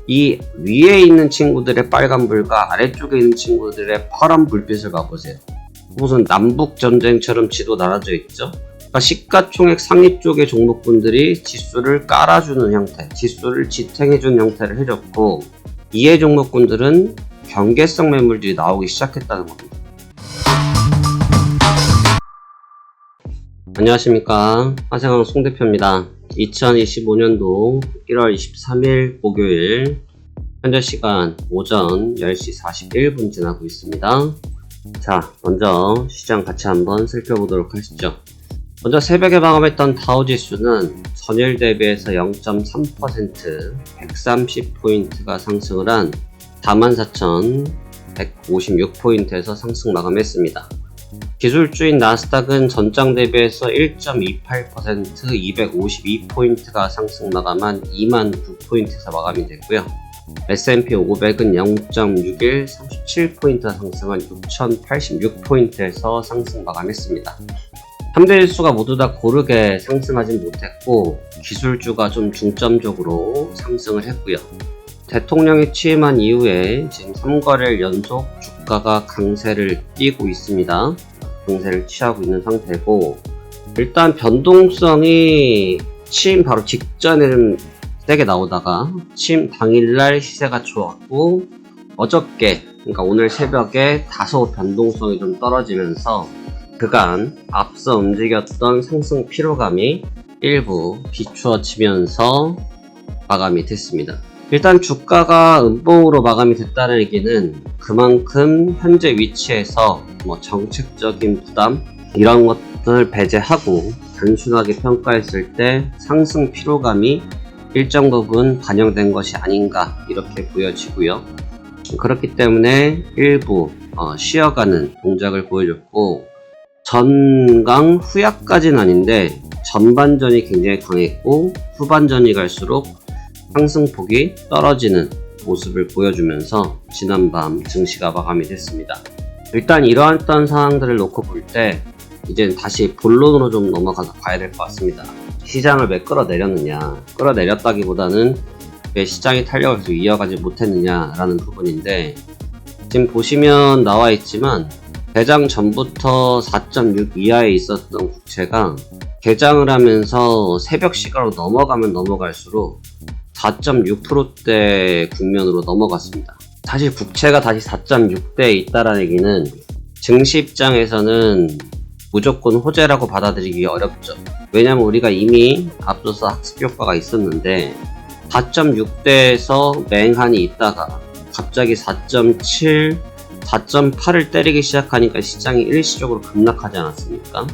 이 위에 있는 친구들의 빨간불과 아래쪽에 있는 친구들의 파란 불빛을 봐보세요. 무슨 남북전쟁처럼 지도 나눠져 있죠? 그러니까 시가총액 상위 쪽의 종목분들이 지수를 깔아주는 형태, 지수를 지탱해주는 형태를 해줬고, 이해 종목군들은 경계성 매물들이 나오기 시작했다는 겁니다. 안녕하십니까, 화생왕 송대표입니다. 2025년도 1월 23일 목요일 현재 시간 오전 10시 41분 지나고 있습니다. 자, 먼저 시장 같이 한번 살펴보도록 하시죠. 먼저 새벽에 마감했던 다우지수는 전일 대비해서 0.3% 130포인트가 상승을 한 44,156포인트에서 상승 마감했습니다. 기술주인 나스닥은 전장 대비해서 1.28% 252포인트가 상승 마감한 29,000포인트에서 마감이 됐고요. S&P 500은 0.61 37포인트 상승한 6,086포인트에서 상승 마감했습니다. 3대 지수가 모두 다 고르게 상승하진 못했고, 기술주가 좀 중점적으로 상승을 했고요. 대통령이 취임한 이후에 지금 3거래일 연속 주가가 강세를 띠고 있습니다. 강세를 취하고 있는 상태고, 일단 변동성이 취임 바로 직전에는 세게 나오다가 취임 당일날 시세가 좋았고, 어저께 그러니까 오늘 새벽에 다소 변동성이 좀 떨어지면서 그간 앞서 움직였던 상승 피로감이 일부 비추어지면서 마감이 됐습니다. 일단 주가가 음봉으로 마감이 됐다는 얘기는 그만큼 현재 위치에서 정책적인 부담 이런 것들을 배제하고 단순하게 평가했을 때 상승 피로감이 일정 부분 반영된 것이 아닌가 이렇게 보여지고요. 그렇기 때문에 일부 쉬어가는 동작을 보여줬고, 전강 후약까지는 아닌데 전반전이 굉장히 강했고 후반전이 갈수록 상승폭이 떨어지는 모습을 보여주면서 지난밤 증시가 마감이 됐습니다. 일단 이러한 상황들을 놓고 볼 때 이제 다시 본론으로 좀 넘어가서 봐야 될 것 같습니다. 시장을 왜 끌어내렸느냐, 끌어내렸다기보다는 왜 시장의 탄력을 계속 이어가지 못했느냐라는 부분인데, 지금 보시면 나와 있지만 개장 전부터 4.6 이하에 있었던 국채가 개장을 하면서 새벽 시가로 넘어가면 넘어갈수록 4.6%대 국면으로 넘어갔습니다. 사실 국채가 다시 4.6대에 있다라는 얘기는 증시 입장에서는 무조건 호재라고 받아들이기 어렵죠. 왜냐면 우리가 이미 앞서서 학습 효과가 있었는데 4.6대에서 맹한이 있다가 갑자기 4.7, 4.8을 때리기 시작하니까 시장이 일시적으로 급락하지 않았습니까?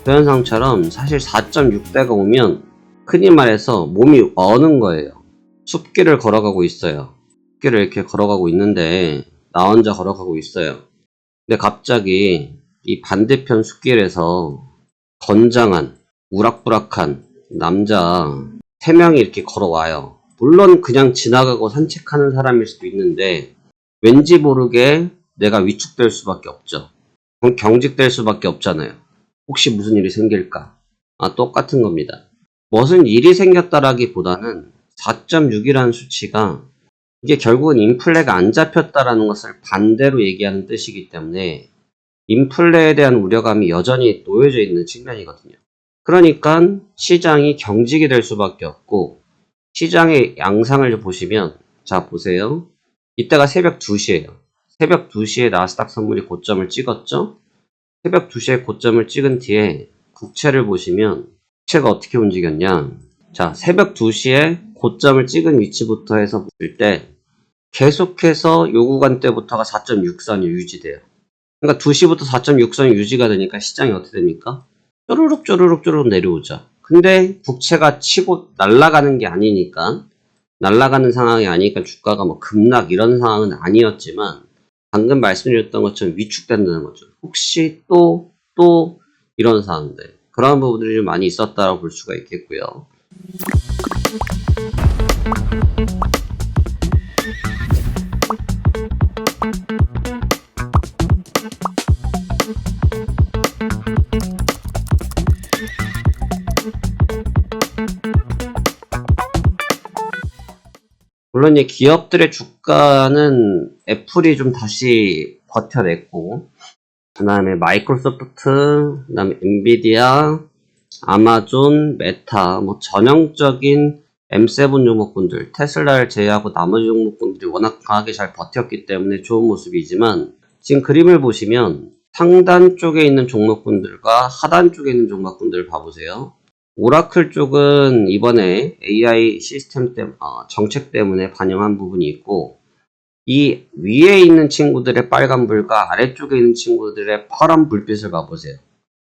그 현상처럼 사실 4.6대가 오면 흔히 말해서 몸이 어는 거예요. 숲길을 걸어가고 있어요. 숲길을 이렇게 걸어가고 있는데 나 혼자 걸어가고 있어요. 근데 갑자기 이 반대편 숲길에서 건장한 우락부락한 남자 3명이 이렇게 걸어와요. 물론 그냥 지나가고 산책하는 사람일 수도 있는데 왠지 모르게 내가 위축될 수밖에 없죠. 경직될 수밖에 없잖아요. 혹시 무슨 일이 생길까? 똑같은 겁니다. 무슨 일이 생겼다라기보다는 4.6이라는 수치가 이게 결국은 인플레가 안 잡혔다라는 것을 반대로 얘기하는 뜻이기 때문에 인플레에 대한 우려감이 여전히 놓여져 있는 측면이거든요. 그러니까 시장이 경직이 될 수밖에 없고, 시장의 양상을 보시면, 자 보세요. 이때가 새벽 2시예요. 새벽 2시에 나스닥 선물이 고점을 찍었죠? 새벽 2시에 고점을 찍은 뒤에 국채를 보시면 국채가 어떻게 움직였냐? 자, 새벽 2시에 고점을 찍은 위치부터 해서 볼 때 계속해서 요 구간대부터가 4.6선이 유지돼요. 그러니까 2시부터 4.6선이 유지가 되니까 시장이 어떻게 됩니까? 쪼르륵 내려오죠. 근데 국채가 치고 날아가는 게 아니니까, 날아가는 상황이 아니니까 주가가 급락 이런 상황은 아니었지만 방금 말씀드렸던 것처럼 위축된다는 거죠. 혹시 또 이런 상황들, 그런 부분들이 좀 많이 있었다고 볼 수가 있겠고요. 물론 이 기업들의 주가는 애플이 좀 다시 버텨냈고, 그 다음에 마이크로소프트, 그 다음에 엔비디아, 아마존, 메타, 뭐 전형적인 M7 종목군들, 테슬라를 제외하고 나머지 종목군들이 워낙 강하게 잘 버텼기 때문에 좋은 모습이지만, 지금 그림을 보시면 상단 쪽에 있는 종목군들과 하단 쪽에 있는 종목군들을 봐보세요. 오라클 쪽은 이번에 AI 시스템 정책 때문에 반영한 부분이 있고, 이 위에 있는 친구들의 빨간불과 아래쪽에 있는 친구들의 파란 불빛을 봐보세요.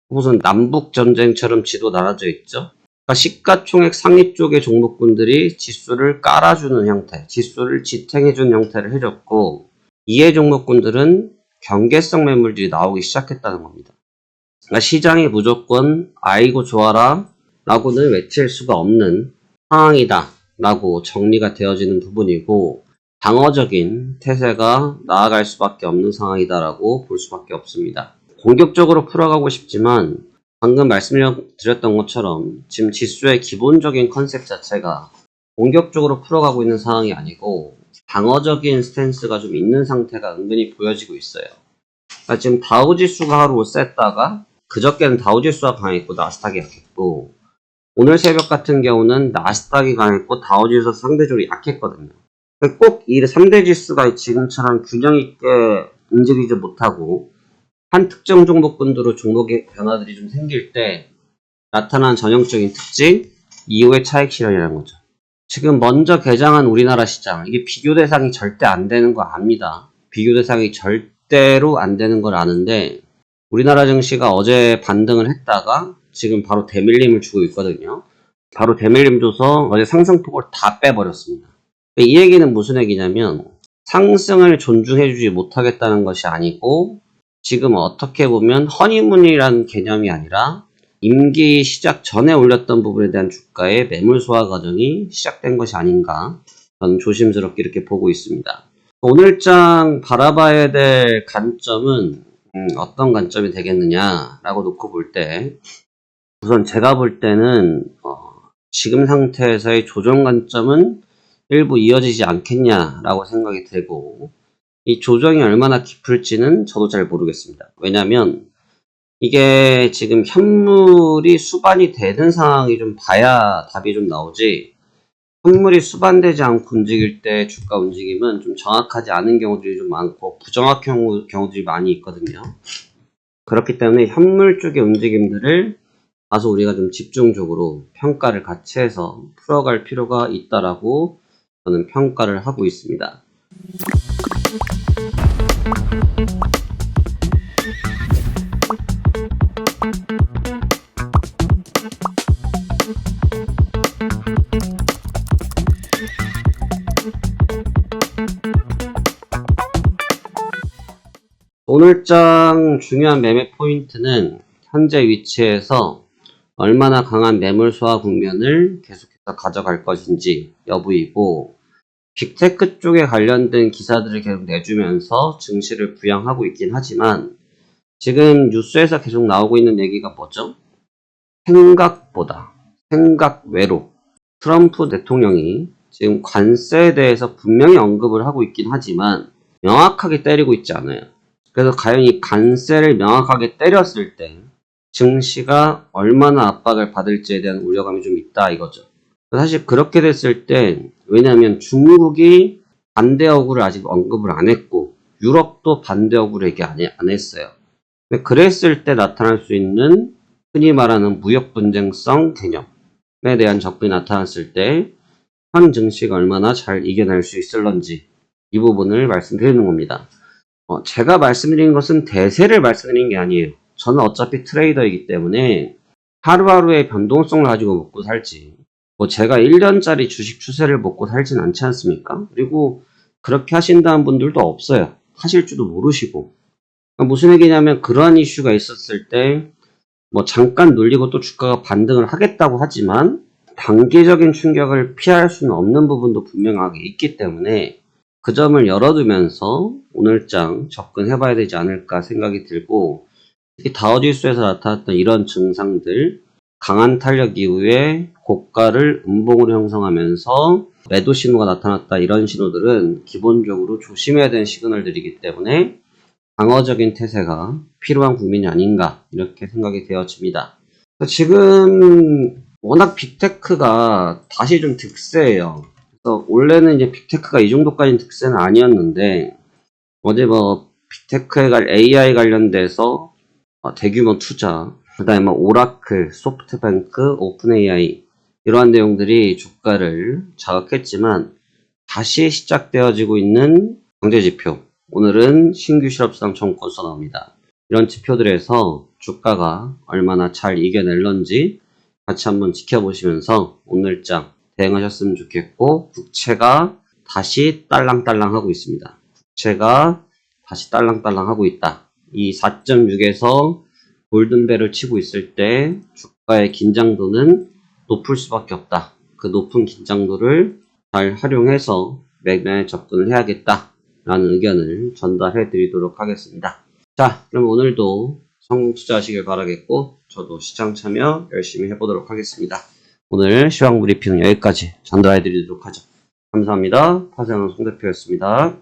무슨 남북전쟁처럼 지도 나눠져 있죠? 그러니까 시가총액 상위 쪽의 종목군들이 지수를 깔아주는 형태, 지수를 지탱해주는 형태를 해줬고, 이해 종목군들은 경계성 매물들이 나오기 시작했다는 겁니다. 그러니까 시장이 무조건 아이고 좋아라 라고는 외칠 수가 없는 상황이다 라고 정리가 되어지는 부분이고, 방어적인 태세가 나아갈 수밖에 없는 상황이다 라고 볼 수밖에 없습니다. 공격적으로 풀어가고 싶지만 방금 말씀드렸던 것처럼 지금 지수의 기본적인 컨셉 자체가 공격적으로 풀어가고 있는 상황이 아니고 방어적인 스탠스가 좀 있는 상태가 은근히 보여지고 있어요. 그러니까 지금 다우지수가 하루 셌다가 그저께는 다우지수가 강했고 나스닥이 약했고, 오늘 새벽 같은 경우는 나스닥이 강했고 다우지수가 상대적으로 약했거든요. 꼭 이 3대 지수가 지금처럼 균형 있게 움직이지 못하고 한 특정 종목군으로 종목의 변화들이 좀 생길 때 나타난 전형적인 특징, 이후의 차익 실현이라는 거죠. 지금 먼저 개장한 우리나라 시장, 이게 비교 대상이 절대 안 되는 거 압니다. 비교 대상이 절대로 안 되는 걸 아는데, 우리나라 증시가 어제 반등을 했다가 지금 바로 대밀림을 주고 있거든요. 바로 대밀림 줘서 어제 상승폭을 다 빼버렸습니다. 이 얘기는 무슨 얘기냐면, 상승을 존중해주지 못하겠다는 것이 아니고, 지금 어떻게 보면 허니문이라는 개념이 아니라 임기 시작 전에 올렸던 부분에 대한 주가의 매물 소화 과정이 시작된 것이 아닌가, 저는 조심스럽게 이렇게 보고 있습니다. 오늘장 바라봐야 될 관점은 어떤 관점이 되겠느냐라고 놓고 볼 때, 우선 제가 볼 때는 지금 상태에서의 조정 관점은 일부 이어지지 않겠냐라고 생각이 되고, 이 조정이 얼마나 깊을지는 저도 잘 모르겠습니다. 왜냐면 이게 지금 현물이 수반이 되는 상황이 좀 봐야 답이 좀 나오지, 현물이 수반되지 않고 움직일 때 주가 움직임은 좀 정확하지 않은 경우들이 좀 많고 부정확한 경우들이 많이 있거든요. 그렇기 때문에 현물 쪽의 움직임들을 다소 우리가 좀 집중적으로 평가를 같이 해서 풀어갈 필요가 있다라고 저는 평가를 하고 있습니다. 오늘장 중요한 매매 포인트는 현재 위치에서 얼마나 강한 매물 소화 국면을 계속해서 가져갈 것인지 여부이고, 빅테크 쪽에 관련된 기사들을 계속 내주면서 증시를 부양하고 있긴 하지만, 지금 뉴스에서 계속 나오고 있는 얘기가 뭐죠? 생각보다, 생각 외로 트럼프 대통령이 지금 관세에 대해서 분명히 언급을 하고 있긴 하지만 명확하게 때리고 있지 않아요. 그래서 과연 이 관세를 명확하게 때렸을 때 증시가 얼마나 압박을 받을지에 대한 우려감이 좀 있다 이거죠. 사실 그렇게 됐을 때, 왜냐하면 중국이 반대 어구를 아직 언급을 안 했고 유럽도 반대 어구를 얘기 안 했어요. 그랬을 때 나타날 수 있는 흔히 말하는 무역 분쟁성 개념에 대한 접근이 나타났을 때 현 증시가 얼마나 잘 이겨낼 수 있을런지, 이 부분을 말씀드리는 겁니다. 제가 말씀드린 것은 대세를 말씀드린 게 아니에요. 저는 어차피 트레이더이기 때문에 하루하루의 변동성을 가지고 먹고 살지, 제가 1년짜리 주식 추세를 먹고 살진 않지 않습니까? 그리고 그렇게 하신다는 분들도 없어요. 하실 줄도 모르시고. 무슨 얘기냐면, 그러한 이슈가 있었을 때 잠깐 눌리고 또 주가가 반등을 하겠다고 하지만 단기적인 충격을 피할 수는 없는 부분도 분명하게 있기 때문에 그 점을 열어두면서 오늘장 접근해봐야 되지 않을까 생각이 들고, 특히 다우지수에서 나타났던 이런 증상들, 강한 탄력 이후에 고가를 음봉으로 형성하면서 매도 신호가 나타났다 이런 신호들은 기본적으로 조심해야 되는 시그널들이기 때문에 방어적인 태세가 필요한 국면이 아닌가 이렇게 생각이 되어집니다. 지금 워낙 빅테크가 다시 좀 득세예요. 그래서 원래는 이제 빅테크가 이 정도까지는 득세는 아니었는데 어제 빅테크에 AI 관련돼서 대규모 투자, 그다음에 오라클, 소프트뱅크, 오픈 AI 이러한 내용들이 주가를 자극했지만 다시 시작되어지고 있는 경제지표, 오늘은 신규 실업수당 청구건수 나옵니다. 이런 지표들에서 주가가 얼마나 잘 이겨낼런지 같이 한번 지켜보시면서 오늘장 대응하셨으면 좋겠고, 국채가 다시 딸랑딸랑 하고 있습니다. 국채가 다시 딸랑딸랑 하고 있다. 이 4.6에서 골든벨을 치고 있을 때 주가의 긴장도는 높을 수밖에 없다. 그 높은 긴장도를 잘 활용해서 매매에 접근을 해야겠다 라는 의견을 전달해 드리도록 하겠습니다. 자, 그럼 오늘도 성공 투자하시길 바라겠고 저도 시장 참여 열심히 해보도록 하겠습니다. 오늘 시황 브리핑은 여기까지 전달해 드리도록 하죠. 감사합니다. 파생원 송 대표였습니다.